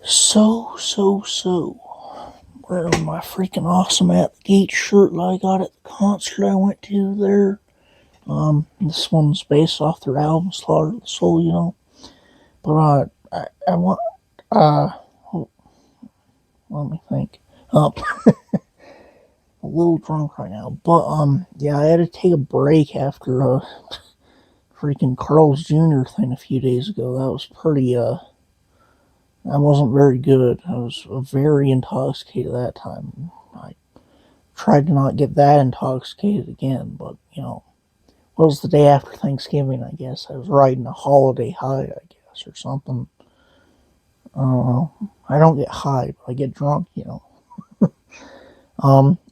So, wearing my freaking awesome at the gate shirt that I got at the concert I went to there. This one's based off their album Slaughter of the Soul, But I want uh, let me think. Um, a little drunk right now, but yeah, I had to take a break after a freaking Carl's Jr. thing a few days ago. That was pretty that wasn't very good. I was very intoxicated that time. I tried to not get that intoxicated again, but what was the day after Thanksgiving? I guess I was riding a holiday high, I guess, or something. I don't know. I don't get high, but I get drunk.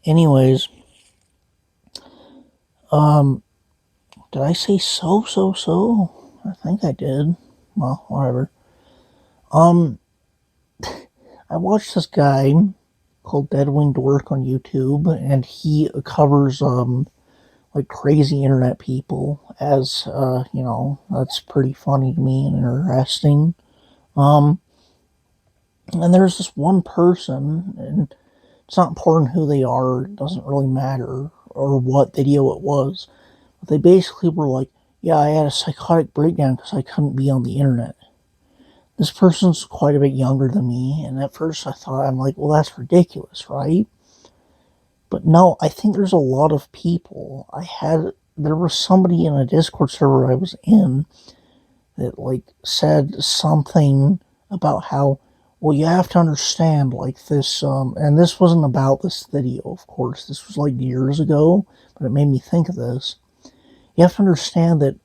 Anyways, um, did I say so? I think I did. Well, whatever. Um, I watched this guy called Deadwing Dork on YouTube, and he covers like crazy internet people as that's pretty funny to me and interesting. Um, and there's this one person, and it's not important who they are. It doesn't really matter or what video it was. But they basically were like, "Yeah, I had a psychotic breakdown because I couldn't be on the internet." This person's quite a bit younger than me, and at first I thought, I'm like, well, that's ridiculous, right? But no, I think there's a lot of people. There was somebody in a Discord server I was in that like said something about how, well, you have to understand like this, and this wasn't about this video, of course. This was like years ago, but it made me think of this. You have to understand that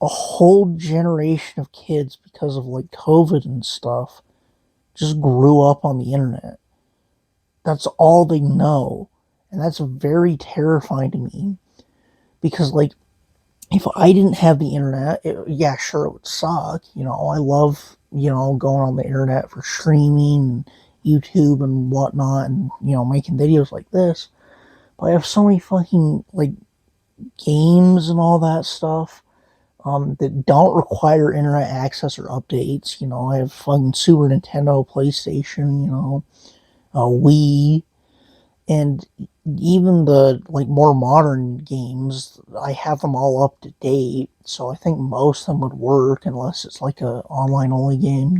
a whole generation of kids, because of like COVID and stuff, just grew up on the internet. That's all they know. And that's very terrifying to me because, like, if I didn't have the internet, yeah, sure, it would suck. I love, going on the internet for streaming, YouTube, and whatnot, and, making videos like this. But I have so many fucking, like, games and all that stuff that don't require internet access or updates. I have fucking Super Nintendo, PlayStation, Wii, and even the like more modern games, I have them all up to date, so I think most of them would work unless it's like a online only game.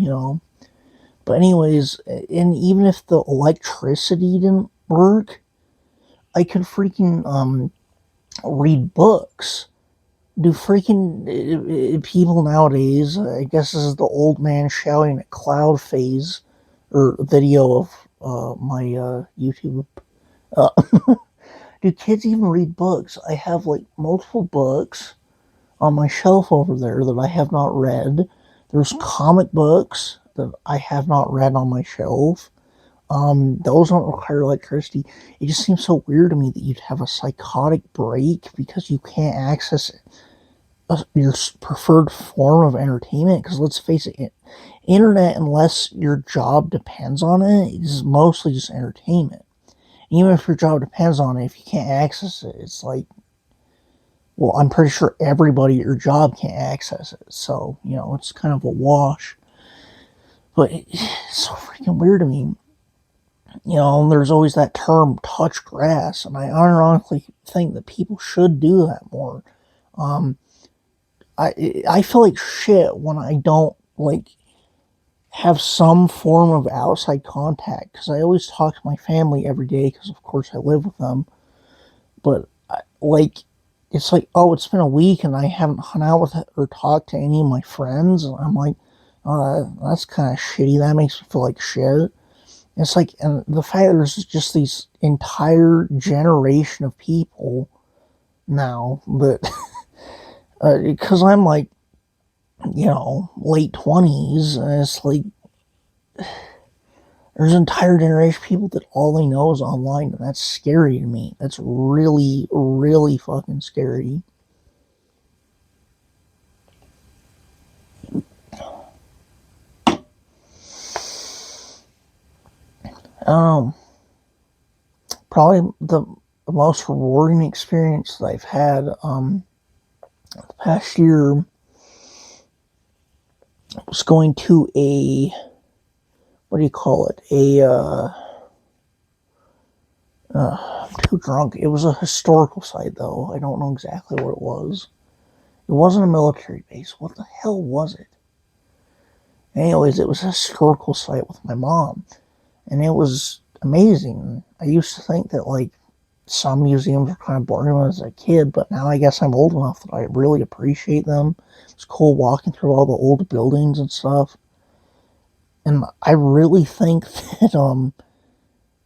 But anyways, and even if the electricity didn't work, I could freaking read books. Do freaking people nowadays? I guess this is the old man shouting at cloud phase or video of my YouTube. Uh, do kids even read books? I have like multiple books on my shelf over there that I have not read. There's comic books that I have not read on my shelf. Those don't require electricity. It just seems so weird to me that you'd have a psychotic break because you can't access your preferred form of entertainment. Because let's face it, internet, unless your job depends on it, is mostly just entertainment. Even if your job depends on it, if you can't access it, it's like, well, I'm pretty sure everybody at your job can't access it. So, it's kind of a wash. But it's so freaking weird to me. There's always that term touch grass, and I ironically think that people should do that more. Um, I feel like shit when I don't like have some form of outside contact because I always talk to my family every day because of course I live with them. But like it's like, oh, it's been a week and I haven't hung out with or talked to any of my friends. And I'm like, oh, that's kind of shitty. That makes me feel like shit. It's like, and the fact that there's just these entire generation of people now that, because I'm like, late 20s, and it's like, there's an entire generation of people that all they know is online, and that's scary to me. That's really, really fucking scary. Um, Probably the most rewarding experience that I've had the past year was going to what do you call it? I'm too drunk. It was a historical site, though. I don't know exactly what it was. It wasn't a military base. What the hell was it? Anyways, it was a historical site with my mom, and it was amazing. I used to think that, like, some museums were kind of boring when I was a kid, but now I guess I'm old enough that I really appreciate them. It's cool walking through all the old buildings and stuff. And I really think that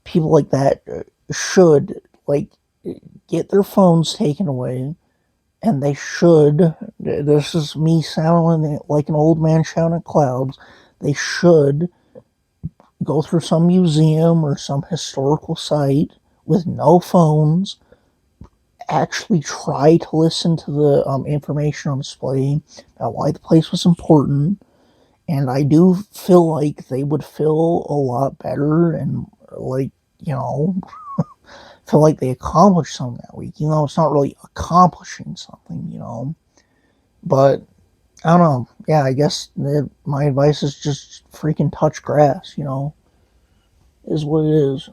people like that should, like, get their phones taken away, and they should, this is me sounding like an old man shouting at clouds, they should go through some museum or some historical site with no phones, actually try to listen to the information on display about why the place was important, and I do feel like they would feel a lot better and, like, you know, feel like they accomplished something that week. You know, it's not really accomplishing something, you know. But I don't know. Yeah, I guess my advice is just freaking touch grass, you know, is what it is.